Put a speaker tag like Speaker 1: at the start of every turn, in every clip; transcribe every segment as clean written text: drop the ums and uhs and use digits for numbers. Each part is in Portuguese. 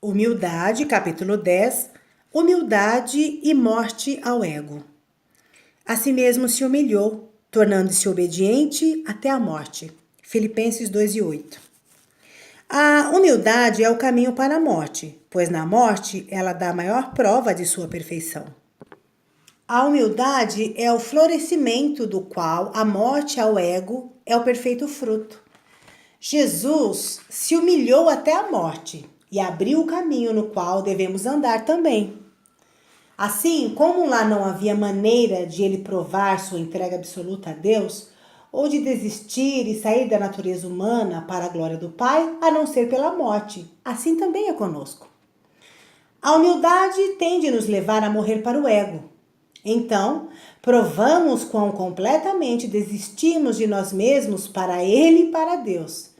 Speaker 1: Humildade, capítulo 10. Humildade e morte ao ego. A si mesmo se humilhou, tornando-se obediente até a morte. Filipenses 2:8. A humildade é o caminho para a morte, pois na morte ela dá a maior prova de sua perfeição. A humildade é o florescimento do qual a morte ao ego é o perfeito fruto. Jesus se humilhou até a morte e abriu o caminho no qual devemos andar também. Assim, como lá não havia maneira de ele provar sua entrega absoluta a Deus, ou de desistir e sair da natureza humana para a glória do Pai, a não ser pela morte, assim também é conosco. A humildade tende a nos levar a morrer para o ego. Então, provamos quão completamente desistimos de nós mesmos para Ele e para Deus.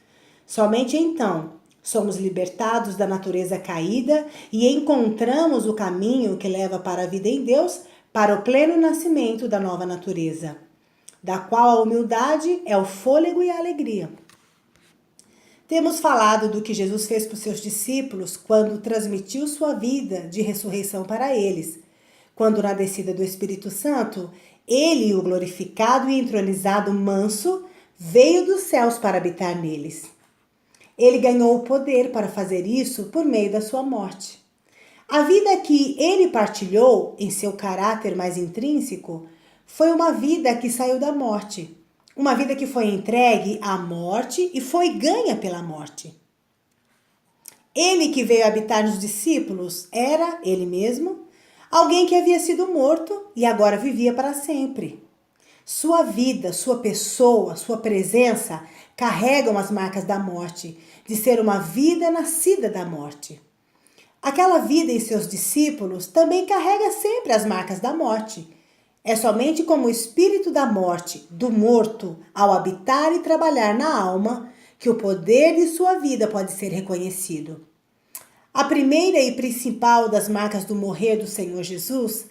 Speaker 1: Somente então somos libertados da natureza caída e encontramos o caminho que leva para a vida em Deus, para o pleno nascimento da nova natureza, da qual a humildade é o fôlego e a alegria. Temos falado do que Jesus fez para os seus discípulos quando transmitiu sua vida de ressurreição para eles. Quando na descida do Espírito Santo, ele, o glorificado e entronizado manso, veio dos céus para habitar neles. Ele ganhou o poder para fazer isso por meio da sua morte. A vida que ele partilhou em seu caráter mais intrínseco foi uma vida que saiu da morte. Uma vida que foi entregue à morte e foi ganha pela morte. Ele que veio habitar nos discípulos era, ele mesmo, alguém que havia sido morto e agora vivia para sempre. Sua vida, sua pessoa, sua presença carregam as marcas da morte, de ser uma vida nascida da morte. Aquela vida em seus discípulos também carrega sempre as marcas da morte. É somente como o espírito da morte, do morto, ao habitar e trabalhar na alma, que o poder de sua vida pode ser reconhecido. A primeira e principal das marcas do morrer do Senhor Jesus,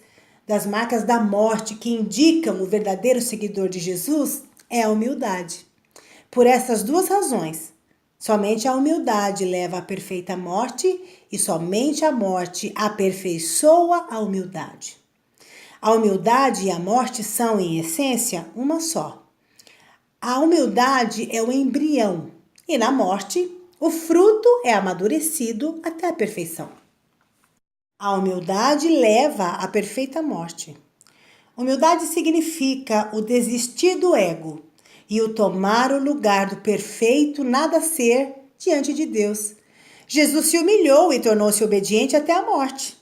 Speaker 1: das marcas da morte que indicam o verdadeiro seguidor de Jesus, é a humildade. Por essas duas razões, somente a humildade leva à perfeita morte e somente a morte aperfeiçoa a humildade. A humildade e a morte são, em essência, uma só. A humildade é o embrião e na morte, o fruto é amadurecido até a perfeição. A humildade leva à perfeita morte. Humildade significa o desistir do ego e o tomar o lugar do perfeito nada ser diante de Deus. Jesus se humilhou e tornou-se obediente até a morte.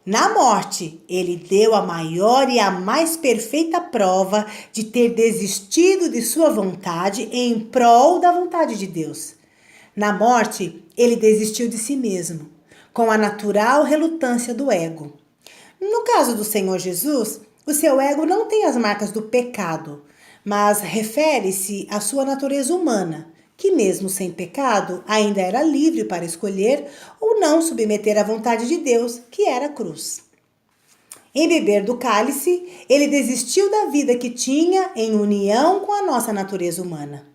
Speaker 1: Na morte, ele deu a maior e a mais perfeita prova de ter desistido de sua vontade em prol da vontade de Deus. Na morte, ele desistiu de si mesmo, com a natural relutância do ego. No caso do Senhor Jesus, o seu ego não tem as marcas do pecado, mas refere-se à sua natureza humana, que mesmo sem pecado, ainda era livre para escolher ou não submeter à vontade de Deus, que era a cruz. Em beber do cálice, ele desistiu da vida que tinha em união com a nossa natureza humana.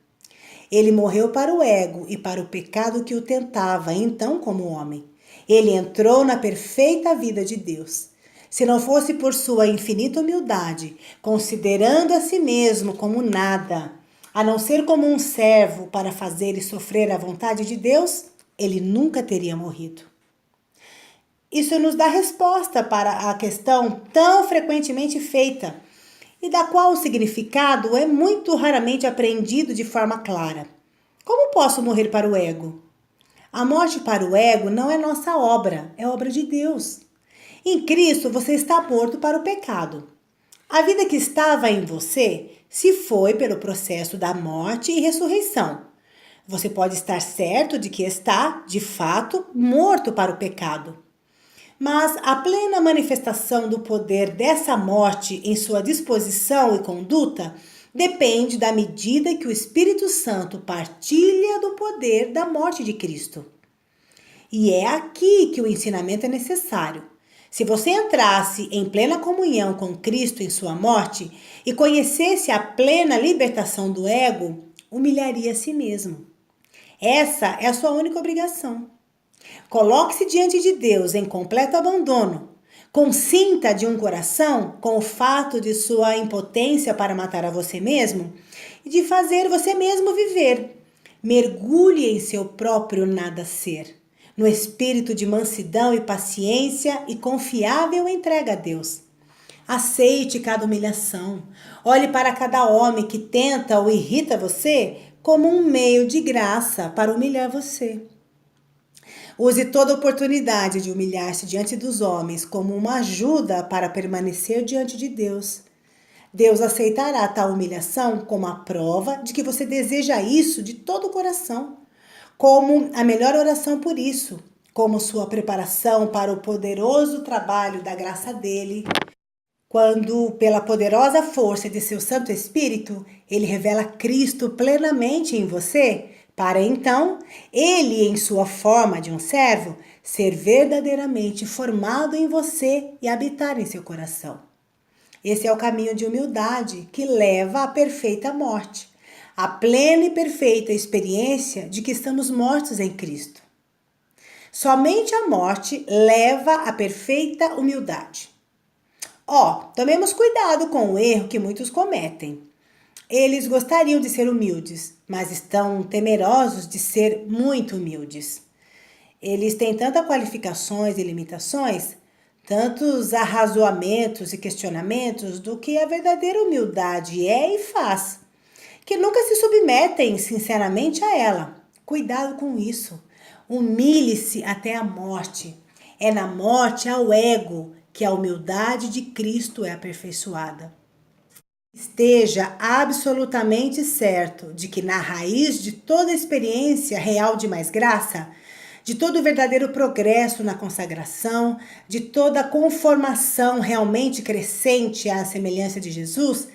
Speaker 1: Ele morreu para o ego e para o pecado que o tentava, então como homem. Ele entrou na perfeita vida de Deus. Se não fosse por sua infinita humildade, considerando a si mesmo como nada, a não ser como um servo para fazer e sofrer a vontade de Deus, ele nunca teria morrido. Isso nos dá resposta para a questão tão frequentemente feita e da qual o significado é muito raramente apreendido de forma clara. Como posso morrer para o ego? A morte para o ego não é nossa obra, é obra de Deus. Em Cristo você está morto para o pecado. A vida que estava em você se foi pelo processo da morte e ressurreição. Você pode estar certo de que está, de fato, morto para o pecado. Mas a plena manifestação do poder dessa morte em sua disposição e conduta depende da medida que o Espírito Santo partilha do poder da morte de Cristo. E é aqui que o ensinamento é necessário. Se você entrasse em plena comunhão com Cristo em sua morte e conhecesse a plena libertação do ego, humilharia a si mesmo. Essa é a sua única obrigação. Coloque-se diante de Deus em completo abandono. Consinta de um coração com o fato de sua impotência para matar a você mesmo e de fazer você mesmo viver. Mergulhe em seu próprio nada ser, no espírito de mansidão e paciência e confiável entrega a Deus. Aceite cada humilhação. Olhe para cada homem que tenta ou irrita você como um meio de graça para humilhar você. Use toda oportunidade de humilhar-se diante dos homens como uma ajuda para permanecer diante de Deus. Deus aceitará tal humilhação como a prova de que você deseja isso de todo o coração, como a melhor oração por isso, como sua preparação para o poderoso trabalho da graça dele, quando, pela poderosa força de seu Santo Espírito, ele revela Cristo plenamente em você, para então, ele, em sua forma de um servo, ser verdadeiramente formado em você e habitar em seu coração. Esse é o caminho de humildade que leva à perfeita morte, à plena e perfeita experiência de que estamos mortos em Cristo. Somente a morte leva à perfeita humildade. Tomemos cuidado com o erro que muitos cometem. Eles gostariam de ser humildes, mas estão temerosos de ser muito humildes. Eles têm tantas qualificações e limitações, tantos arrazoamentos e questionamentos do que a verdadeira humildade é e faz, que nunca se submetem sinceramente a ela. Cuidado com isso. Humilhe-se até a morte. É na morte ao ego que a humildade de Cristo é aperfeiçoada. Esteja absolutamente certo de que na raiz de toda experiência real de mais graça, de todo verdadeiro progresso na consagração, de toda conformação realmente crescente à semelhança de Jesus,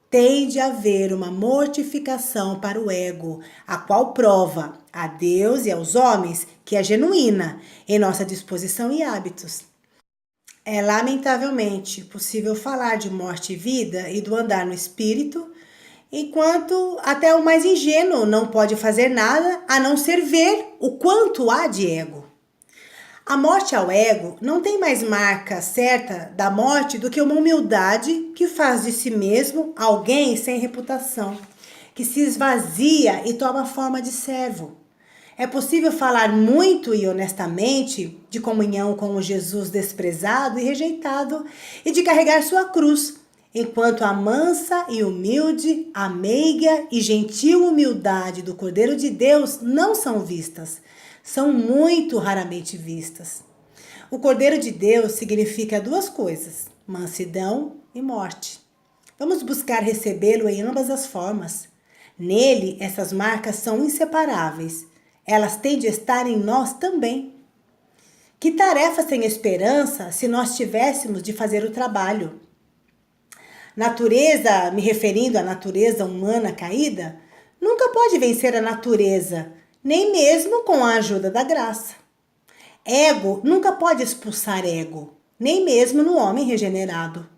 Speaker 1: tem de haver uma mortificação para o ego, a qual prova a Deus e aos homens que é genuína em nossa disposição e hábitos. É lamentavelmente possível falar de morte e vida e do andar no espírito, enquanto até o mais ingênuo não pode fazer nada a não ser ver o quanto há de ego. A morte ao ego não tem mais marca certa da morte do que uma humildade que faz de si mesmo alguém sem reputação, que se esvazia e toma forma de servo. É possível falar muito e honestamente de comunhão com o Jesus desprezado e rejeitado e de carregar sua cruz, enquanto a mansa e humilde, a meiga e gentil humildade do Cordeiro de Deus não são vistas, são muito raramente vistas. O Cordeiro de Deus significa duas coisas, mansidão e morte. Vamos buscar recebê-lo em ambas as formas. Nele, essas marcas são inseparáveis. Elas têm de estar em nós também. Que tarefa sem esperança se nós tivéssemos de fazer o trabalho? Natureza, me referindo à natureza humana caída, nunca pode vencer a natureza, nem mesmo com a ajuda da graça. Ego nunca pode expulsar ego, nem mesmo no homem regenerado.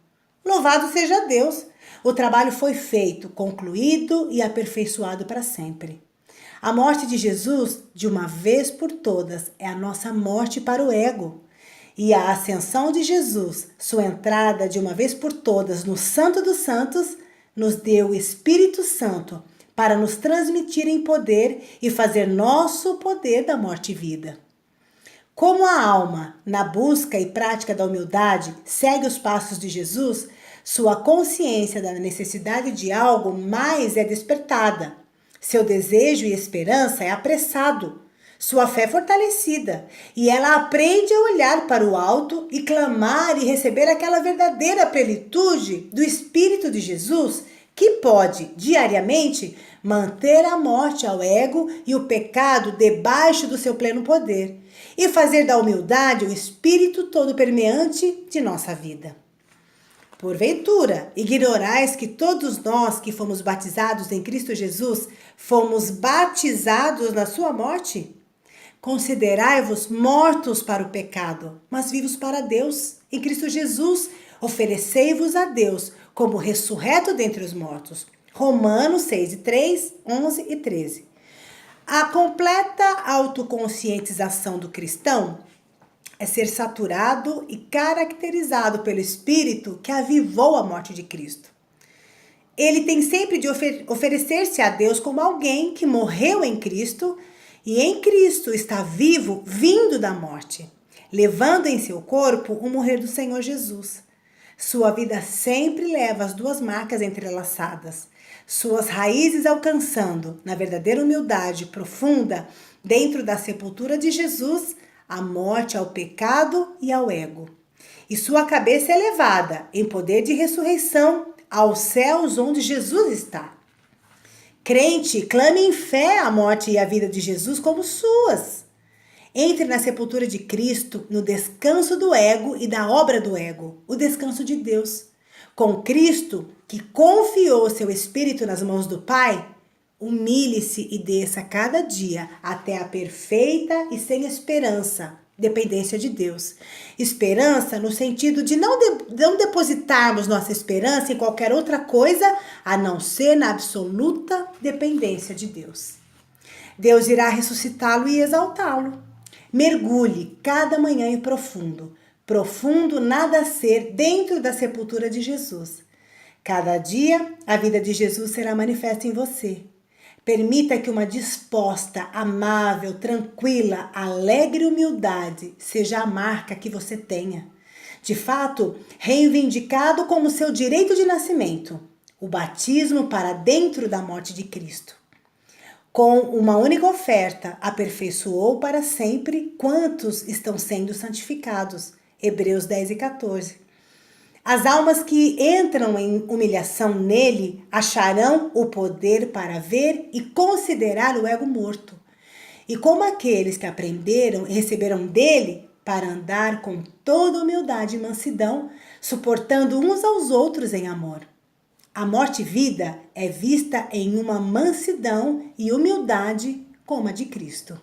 Speaker 1: Louvado seja Deus! O trabalho foi feito, concluído e aperfeiçoado para sempre. A morte de Jesus, de uma vez por todas, é a nossa morte para o ego. E a ascensão de Jesus, sua entrada de uma vez por todas no Santo dos Santos, nos deu o Espírito Santo para nos transmitir em poder e fazer nosso poder da morte e vida. Como a alma, na busca e prática da humildade, segue os passos de Jesus, sua consciência da necessidade de algo mais é despertada. Seu desejo e esperança é apressado, sua fé fortalecida, e ela aprende a olhar para o alto e clamar e receber aquela verdadeira plenitude do Espírito de Jesus que pode, diariamente, manter a morte ao ego e o pecado debaixo do seu pleno poder e fazer da humildade o Espírito todo permeante de nossa vida. Porventura, ignorais que todos nós que fomos batizados em Cristo Jesus, fomos batizados na sua morte? Considerai-vos mortos para o pecado, mas vivos para Deus. Em Cristo Jesus, oferecei-vos a Deus como ressurreto dentre os mortos. Romanos 6, 3, 11 e 13. A completa autoconscientização do cristão é ser saturado e caracterizado pelo Espírito que avivou a morte de Cristo. Ele tem sempre de oferecer-se a Deus como alguém que morreu em Cristo e em Cristo está vivo, vindo da morte, levando em seu corpo o morrer do Senhor Jesus. Sua vida sempre leva as duas marcas entrelaçadas, suas raízes alcançando, na verdadeira humildade profunda, dentro da sepultura de Jesus, a morte ao pecado e ao ego. E sua cabeça é elevada, em poder de ressurreição, aos céus onde Jesus está. Crente, clame em fé a morte e a vida de Jesus como suas. Entre na sepultura de Cristo, no descanso do ego e da obra do ego, o descanso de Deus. Com Cristo, que confiou seu Espírito nas mãos do Pai, humilhe-se e desça cada dia até a perfeita e sem esperança dependência de Deus. Esperança no sentido de não depositarmos nossa esperança em qualquer outra coisa a não ser na absoluta dependência de Deus. Deus irá ressuscitá-lo e exaltá-lo. Mergulhe cada manhã em profundo. Profundo nada a ser dentro da sepultura de Jesus. Cada dia a vida de Jesus será manifesta em você. Permita que uma disposta, amável, tranquila, alegre humildade seja a marca que você tenha. De fato, reivindicado como seu direito de nascimento, o batismo para dentro da morte de Cristo. Com uma única oferta, aperfeiçoou para sempre quantos estão sendo santificados. Hebreus 10 e 14. As almas que entram em humilhação nele acharão o poder para ver e considerar o ego morto. E como aqueles que aprenderam e receberam dele para andar com toda humildade e mansidão, suportando uns aos outros em amor. A morte e vida é vista em uma mansidão e humildade como a de Cristo.